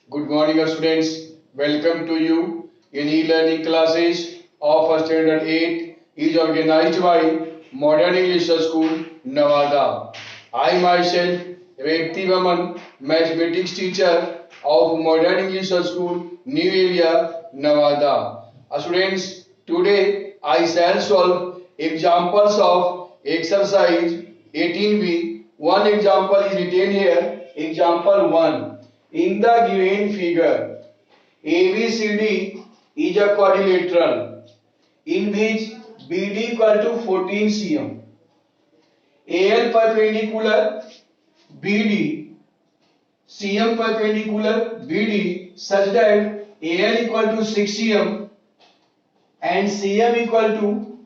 Good morning, students. Welcome to you in e-learning classes of Standard 8 is organized by Modern English School, Nevada. I myself, Rekti Vaman, mathematics teacher of Modern English School, New Area, Nevada. Students, today I shall solve examples of exercise 18b. One example is written here. Example 1. In the given figure, ABCD is a quadrilateral in which BD equal to 14 cm. AL perpendicular BD, CM perpendicular BD such that AL equal to 6 cm and CM equal to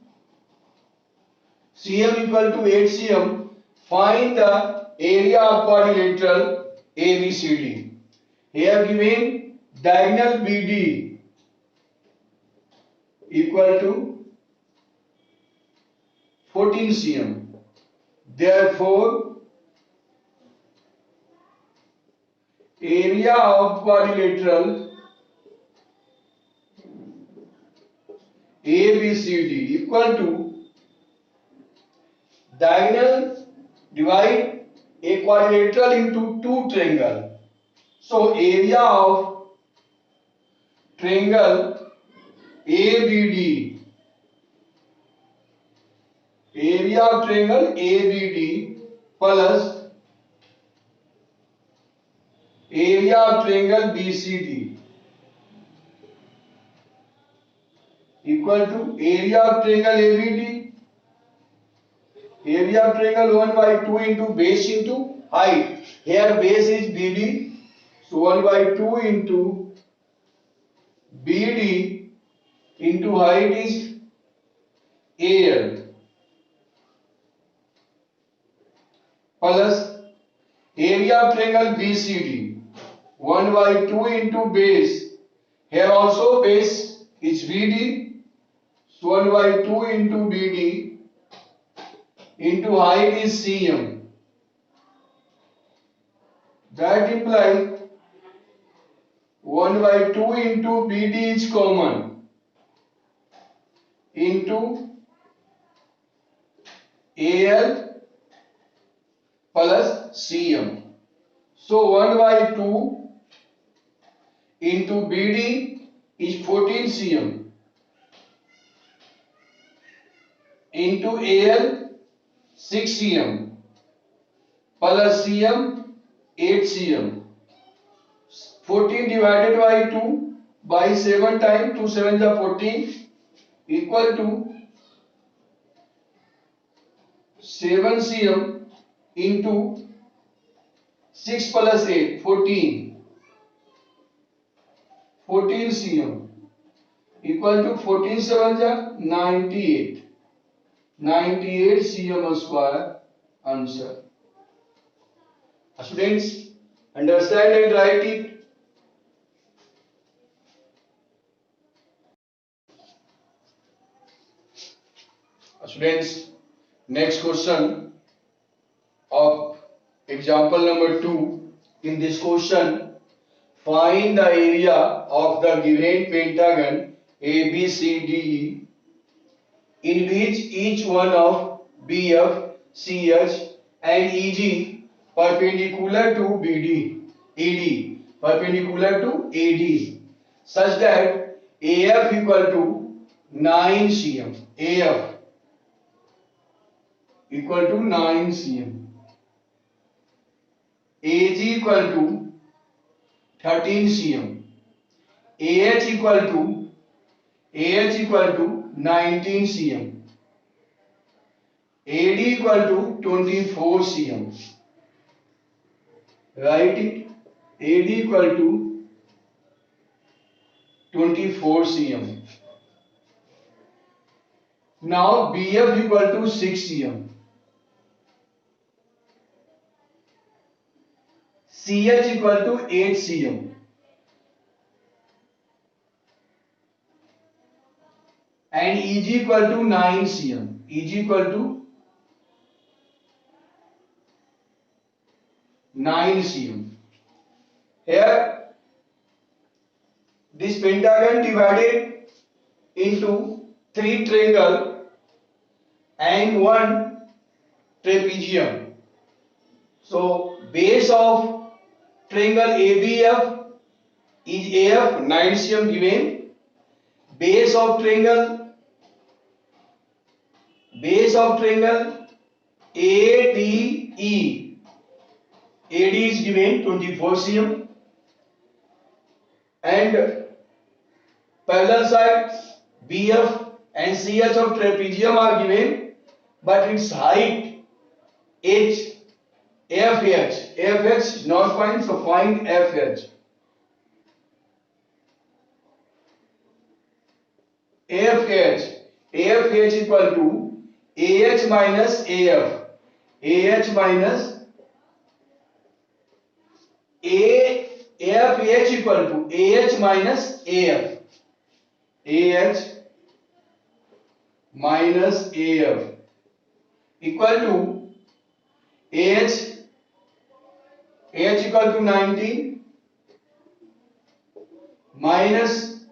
8 cm. Find the area of quadrilateral ABCD. Here given diagonal BD equal to 14 cm. Therefore, area of quadrilateral ABCD equal to diagonal divide a quadrilateral into two triangle. So area of triangle ABD, area of triangle ABD plus area of triangle BCD equal to area of triangle ABD, area of triangle 1 by 2 into base into height. Here base is BD, so 1 by 2 into BD into height is AL plus area of triangle BCD 1 by 2 into base. Here also base is BD, so 1 by 2 into BD into height is CM. That implies 1 by 2 into BD is common into AL plus CM. So 1 by 2 into BD is 14 cm into AL 6 cm plus CM 8 cm. 14 divided by 2 by 7 times 2 7 is 14 equal to 7 cm into 6 plus 8 14 cm equal to 14 7 is 98 cm square answer. Students, understand and write it. Students, next question of example number 2. In this question, find the area of the given pentagon ABCDE in which each one of BF, CH and EG perpendicular to BD, ED perpendicular to AD such that AF equal to 9 cm, AF equal to 9 cm, AG equal to 13 cm, AH equal to 19 cm, AD equal to 24 cm. Write it. AD equal to 24 cm. Now BF equal to 6 cm. CH equal to 8 cm. And EG equal to 9 cm. EG equal to 9 cm. Here this pentagon divided into 3 triangle and 1 trapezium. So base of triangle ABF is AF, 9 cm given. Base of triangle ADE, AD is given 24 cm, and parallel sides BF and CH of trapezium are given, but its height H, FH is not find, so find FH. AFH equal to AH minus AF. AH minus AFH equal to AH minus AF. AH minus AF equal to AH equal to 19 minus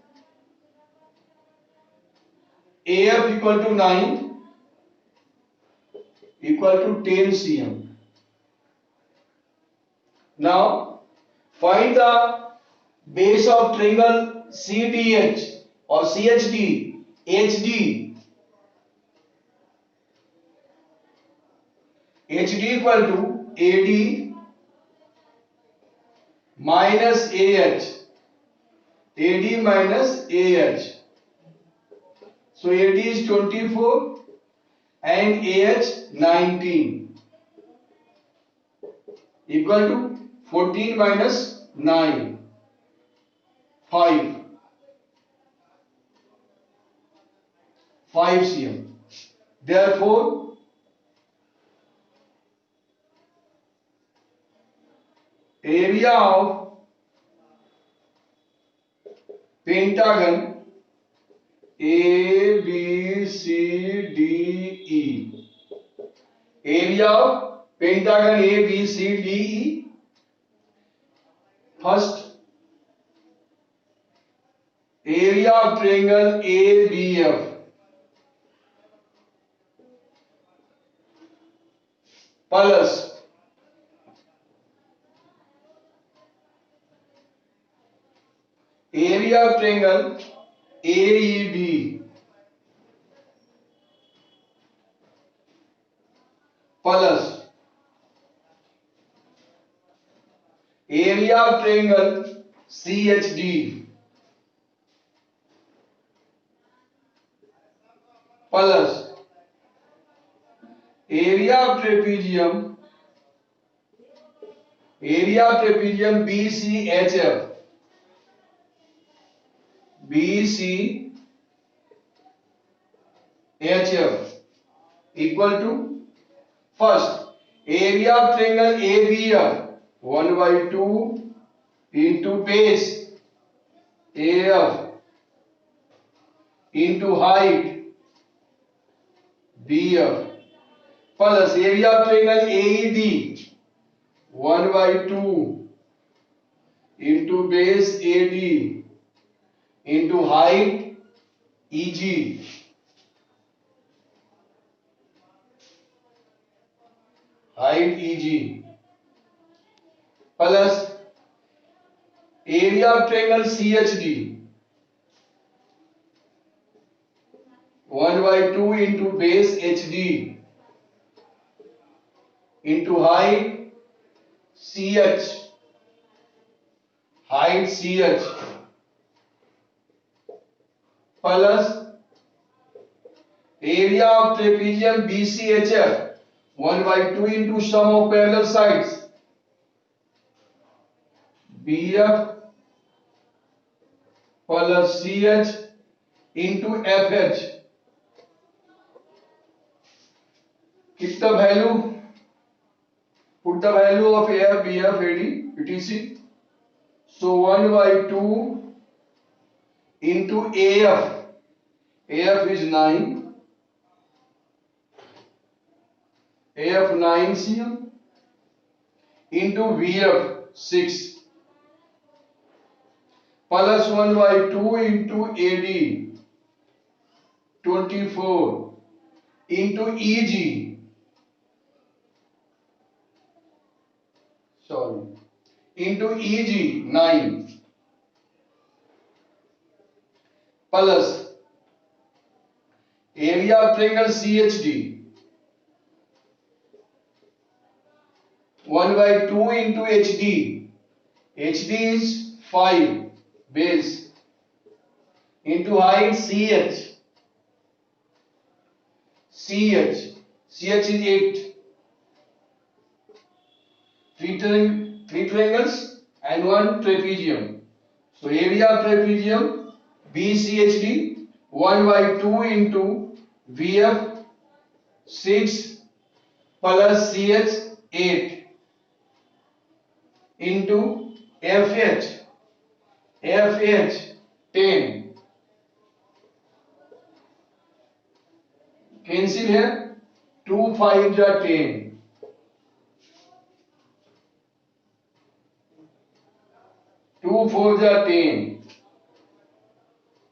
AF equal to 9 equal to 10 cm. Now find the base of triangle CDH or CHD, HD. HD equal to AD minus AH. AD minus AH. So AD is 24 and AH 19 equal to 14 minus 9, 5 cm. Therefore area of pentagon ABCDE. Area of pentagon ABCDE. First, area of triangle ABF plus area of triangle AEB plus area of triangle CHD plus area of trapezium BCHF equal to first area of triangle ABF 1 by 2 into base AF into height BF plus area of triangle AED 1 by 2 into base AD into height EG plus area of triangle CHD 1 by 2 into base HD into height CH plus area of trapezium BCHF 1 by 2 into sum of parallel sides BF plus CH into FH. Keep the value, put the value of AF, BF, AD, etc. So 1 by 2 into AF is 9, AF 9 cm into VF 6 plus 1 by 2 into AD 24 into EG, sorry, into EG 9 plus area of triangle CHD 1 by 2 into HD. HD is 5 base into height CH. CH is 8. Three triangles and one trapezium. So area of trapezium BCHD 1 by 2 into VF 6 plus CH 8 into FH 10. Cancel here. 2 5 are 10. 2 4 are 10.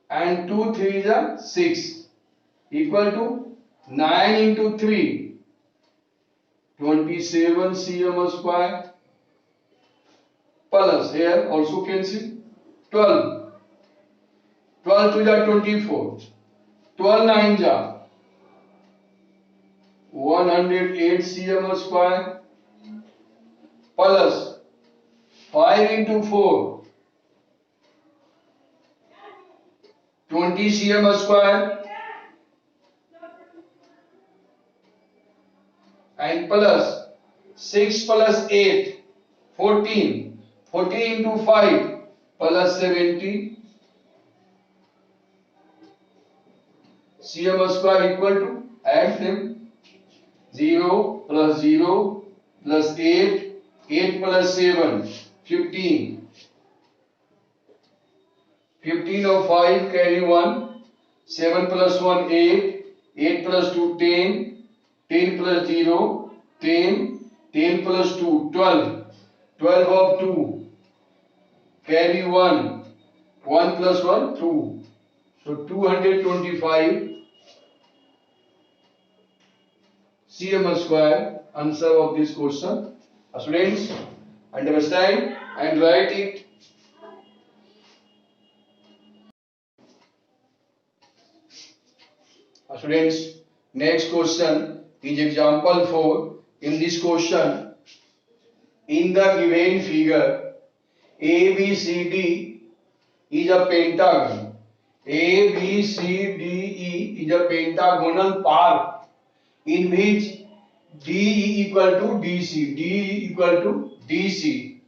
And 2 3 are 6. Equal to 9 into 3. 27 cm square. Plus here also cancel. 12. 12 to the 24. 12 9 ja 108 cm square plus 5 into 4 20 cm square and plus 6 plus 8 14. 14 into 5 plus 70 cm square equal to, add them, 0 plus 0 plus 8, 8 plus 7, 15. 15 of 5 carry 1, 7 plus 1 8, 8 plus 2 10, 10 plus 0 10, 10 plus 2 12, 12 of 2 carry 1, 1 plus 1 2. So 225 cm square, answer of this question. Students, understand and write it. Students, next question is example 4. In this question, in the given figure, ABCD is a pentagon. ABCDE is a pentagonal part in which DE equal to DC, DE equal to DC,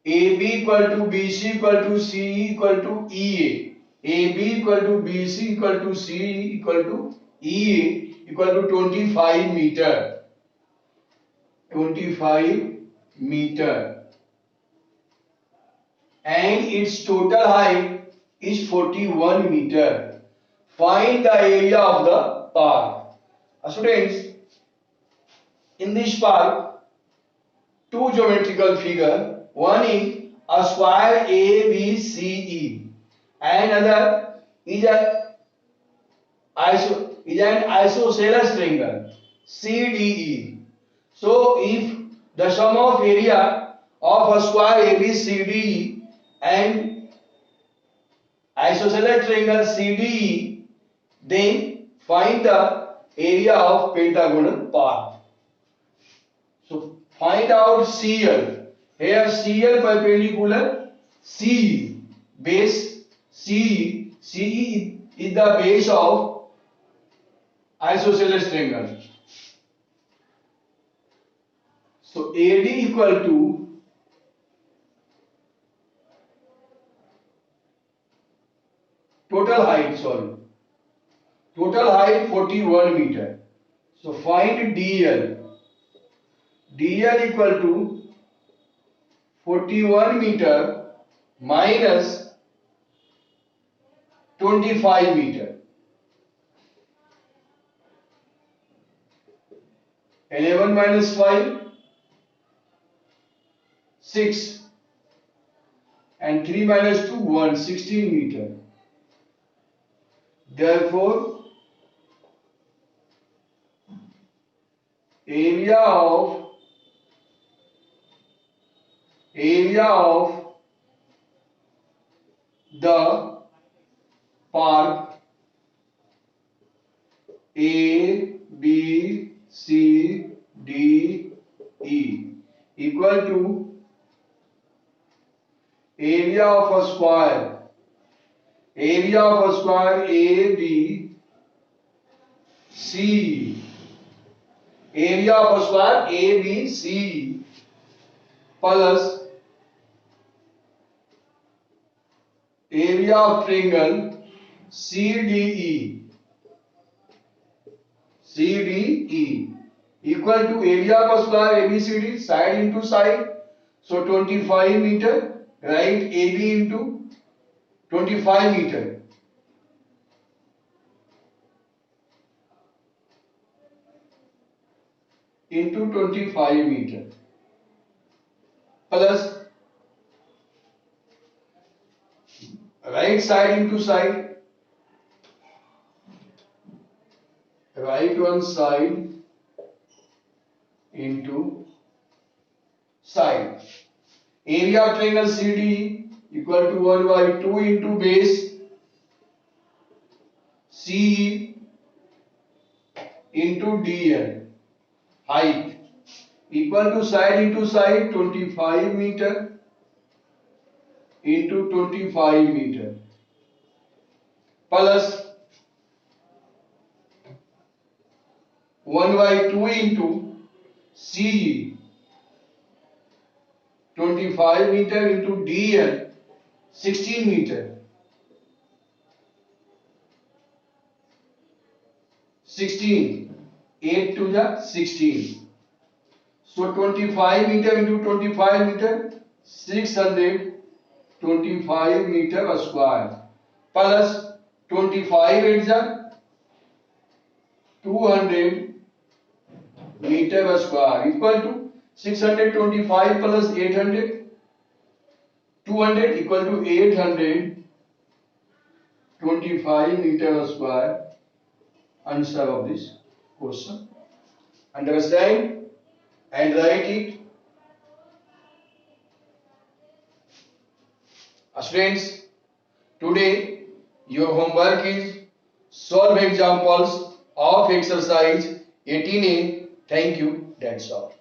AB equal to BC equal to CE equal to EA, AB equal to BC equal to CE equal to EA equal to 25 meter. 25 meter. And its total height is 41 meter. Find the area of the park. Students, in this park, two geometrical figure. One is a square ABCE, and another is an isosceles triangle CDE. So, if the sum of area of a square ABCDE and isosceles triangle CDE, then find the area of pentagonal part. So find out CL. Here CL perpendicular CE, base CE. CE is the base of isosceles triangle. So AD equal to total height 41 meter. So find DL. DL equal to 41 meter minus 25 meter. 11 minus 5, 6. and 3 minus 2 1 16 meter. Therefore area of the park A B C D E equal to area of a square A B C area of a square A B C plus area of triangle CDE equal to area of a square ABCD side into side, so 25 meter. Write AB into 25 meter into 25 meter plus right side into side, right one side into side. Area of triangle CDE equal to 1 by 2 into base CE into DL. Height equal to side into side 25 meter into 25 meter plus 1 by 2 into CE 25 meter into DL 16 meter 16 8 to the 16, so 25 meter into 25 meter 625 meter square plus 25 is the 200 meter square equal to 625 plus 800 200 equal to 825 meter square. Answer of this question. Understand and write it. Students, today your homework is solve examples of exercise 18A. Thank you. That's all.